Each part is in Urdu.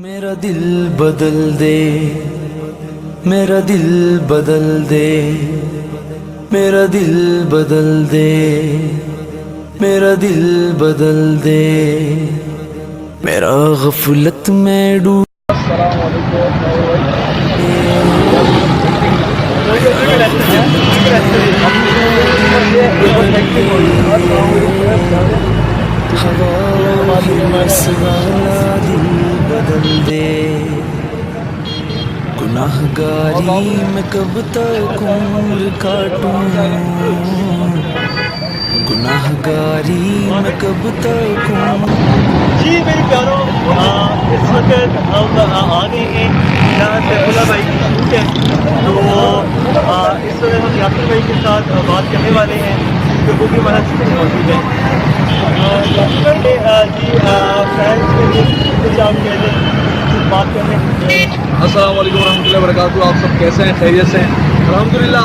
میرا دل بدل دے، میرا دل بدل دے، میرا دل بدل دے، میرا دل بدل دے، میرا غفلت میں ڈوب السلام علیکم. ہوا ہرس والا دل بدل دے، گناہ گاری میں کب تک عمر کاٹوں، گناہ گاری میں کب تک عمر. جی میرے پیاروں، اس وقت ہم آ گئے ہیں جہاں سیف اللہ بھائی کی شوٹ ہے. تو اس وقت ہم یاسر بھائی کے ساتھ بات کرنے والے ہیں کہ وہ بھی ہمارا ساتھ موجود ہے. یاسر بھائی جی فینس کے لیے کچھ آپ کہہ لیں، کچھ بات کر لیں. السلام علیکم ورحمۃ اللہ وبرکاتہ. آپ سب کیسے ہیں؟ خیریت سے ہیں؟ الحمدللہ.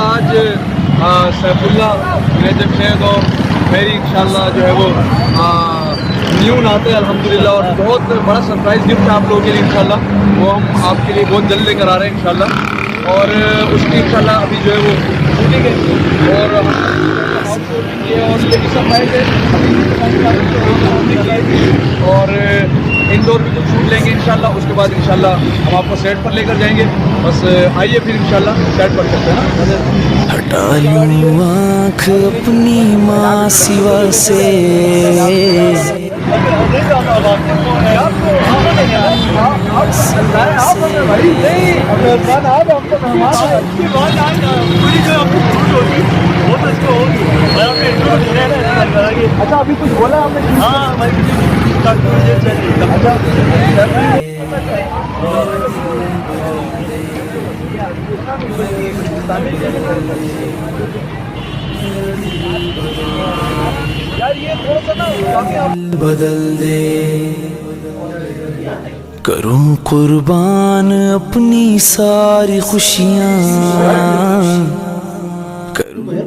آج سیف اللہ میرے شیخ اور میری انشاءاللہ جو ہے وہ نیو ناتے ہیں الحمدللہ، اور بہت بڑا سرپرائز گفٹ ہے آپ لوگوں کے لیے انشاءاللہ. وہ ہم آپ کے لیے بہت جلد لے کر آ رہے ہیں انشاءاللہ، اور اس کی انشاءاللہ ابھی جو ہے وہ شوٹنگ ہے اور اور یہ بھی سرپرائز ہے اور انڈور بھی کچھ شوٹ لیں گے انشاءاللہ. اس کے بعد انشاءاللہ ہم آپ کو سیٹ پر لے کر جائیں گے. بس آئیے پھر انشاءاللہ سیٹ پر چلتے ہیں. ہٹا لوں آنکھ اپنی ماں سوا سے، اچھا ابھی کچھ بولا آپ نے؟ ہاں بدل دے، کروں قربان اپنی ساری خوشیاں،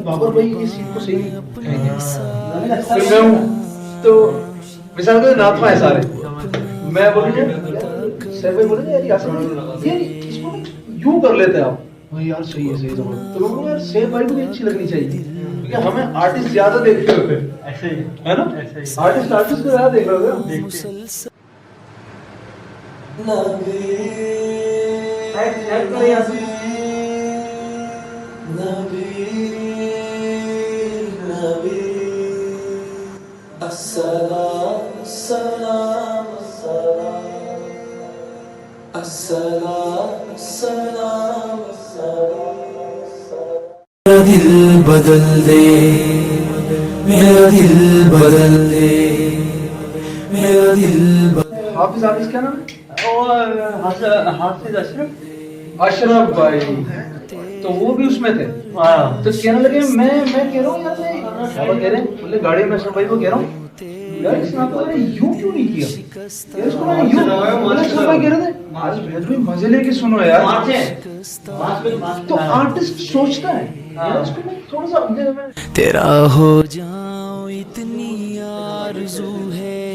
بابر بھائی کی سیٹ کو صحیح میں ہوں تو مثال کے ناتما ہے سارے. میں بولوں گا سیف بھائی بولیں گے یار یاسر بھائی یہ اس کو یوں کر لیتے آپ یار صحیح ہے صحیح ہے. تو میں بولوں گا یار سیف بھائی کو بھی اچھی لگنی چاہیے کیونکہ ہمیں آرٹسٹ زیادہ دیکھتے ہوتے ہے نا. آرٹسٹ کو زیادہ دیکھ رہے ہوتے. السلام السلام السلام السلام السلام. میرا دل بدل دے، میرا دل بدل دے، میرا دل بدل. حافظ حافظ کیا نام ہے؟ حافظ اشرف. اشرف بھائی تو وہ بھی اس میں تھے. تو کہنے لگے میں کہہ رہا ہوں یار میں کہہ رہے ہیں بولے گاڑی میں اشرف بھائی کو کہہ رہا ہوں یار اس نے یوں کیوں نہیں کیا یار اس کو میں نے یوں اشرف بھائی کہہ رہے تھے آج بہت مزے لے کے سنو یار. تو آرٹسٹ سوچتا ہے یار اس کو میں تھوڑا سا تیرا ہو جاؤں اتنی آرزو ہے،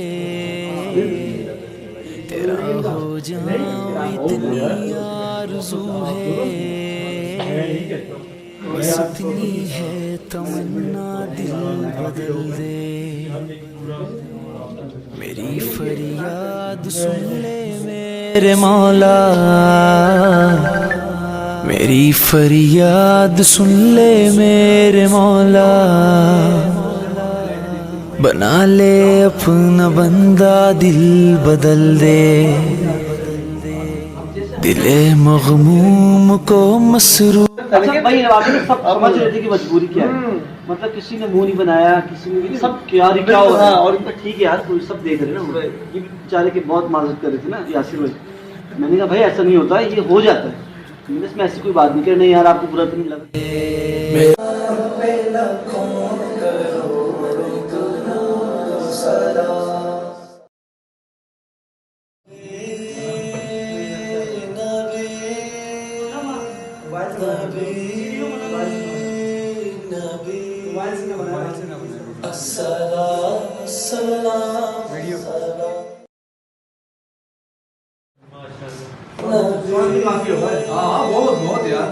تیرا ہو جاؤں اتنی آرزو ہے، بس اتنی ہے تمنا دل بدل دے. میری فریاد سن لے میرے مولا، میری فریاد سن لے میرے مولا، بنا لے اپنا بندہ دل بدل دے، دل مغموم کو مسرور. اچھا بھائی آگے سب سمجھ رہے تھے کہ مجبوری کیا ہے، مطلب کسی نے منہ نہیں بنایا، کسی نے سب کیا کیا ہو رہا ہے اور ٹھیک ہے یار کوئی سب دیکھ رہے نا. یہ بیچارے کی بہت معذرت کر رہے تھے نا یاسر بھائی. میں نے کہا بھائی ایسا نہیں ہوتا یہ ہو جاتا ہے. اس میں ایسی کوئی بات نہیں کہ نہیں یار آپ کو برا تو نہیں لگا. کافی ہوگا. ہاں بہت بہت یار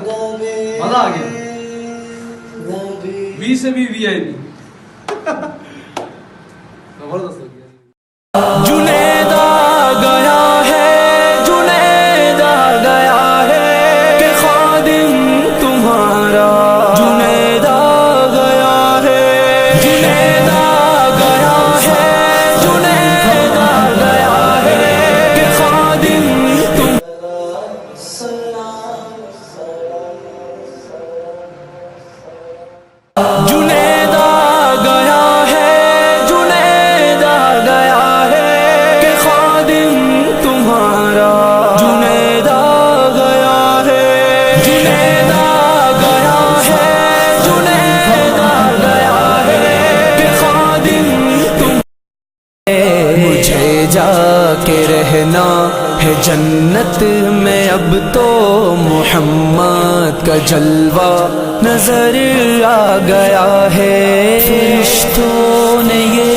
مزہ آ گیا. وی سے بھی وی آئی پی زبردست ہو گیا. جنید آ گیا ہے جنید آ گیا ہے کہ خادم تمہارا جنید آ گیا ہے جنید آ گیا ہے جنید آ گیا ہے کہ خادم تم جنید آ گیا ہے جنید آ گیا ہے کہ خادم تمہارا جنید آ گیا ہے جنید آ گیا ہے جنید آ گیا ہے کہ خادم تم مجھے جا کے رہنا ہے جنت میں اب تو محمد کا جلوہ نظر آ گیا ہے فرشتوں نے یہ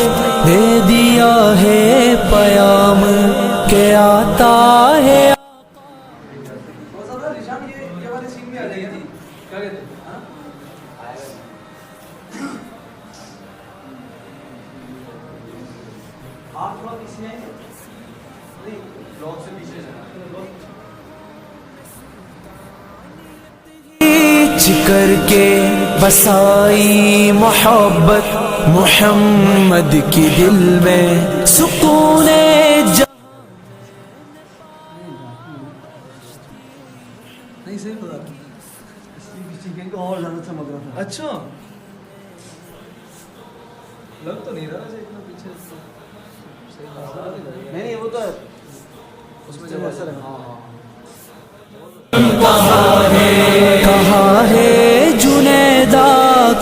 دے دیا ہے پیام کہ آتا ہے کر کے بسائی محبت محمد کی دل میں سکون نہیں صحیح بتا رہا. چکن کا اور زیادہ چمک رہا تھا. اچھا لگ تو نہیں رہا ویسے اتنا پیچھے. نہیں وہ تو اس میں جب اثر ہے. کہا ہے جنیدہ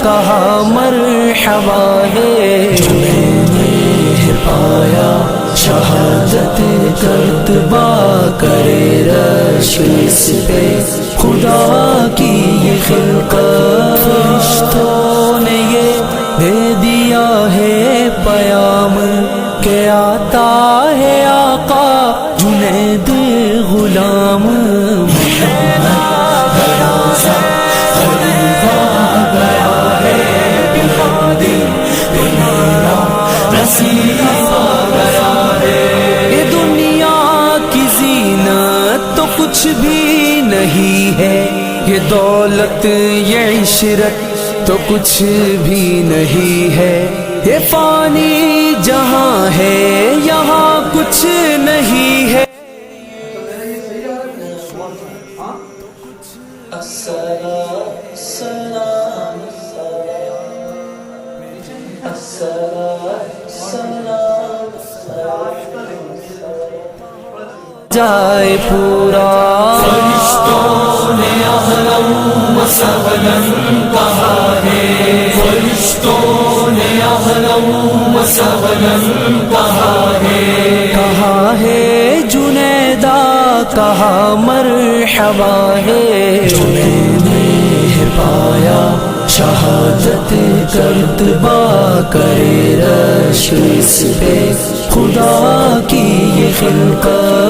کہا مرحبا ہے جو میں نے پایا شہادت کرتبہ کرے رش اس پہ خدا کی یہ خلقت فرشتوں نے یہ دے دیا ہے پیام کہ آتا ہے آقا جنید غلام یہ دنیا کی زینت تو کچھ بھی نہیں ہے یہ دولت یہ عشرت تو کچھ بھی نہیں ہے یہ فانی جہاں ہے یہاں کچھ نہیں ہے جائے پورا فرشتوں نے اہلاً و سہلاً کہا ہے فرشتوں نے اہلاً و سہلاً کہا ہے جنیدہ کہا مرحبا ہے جو میں نے پایا شہادت کرتبہ کرے رش اس پہ خدا کی یہ خلقت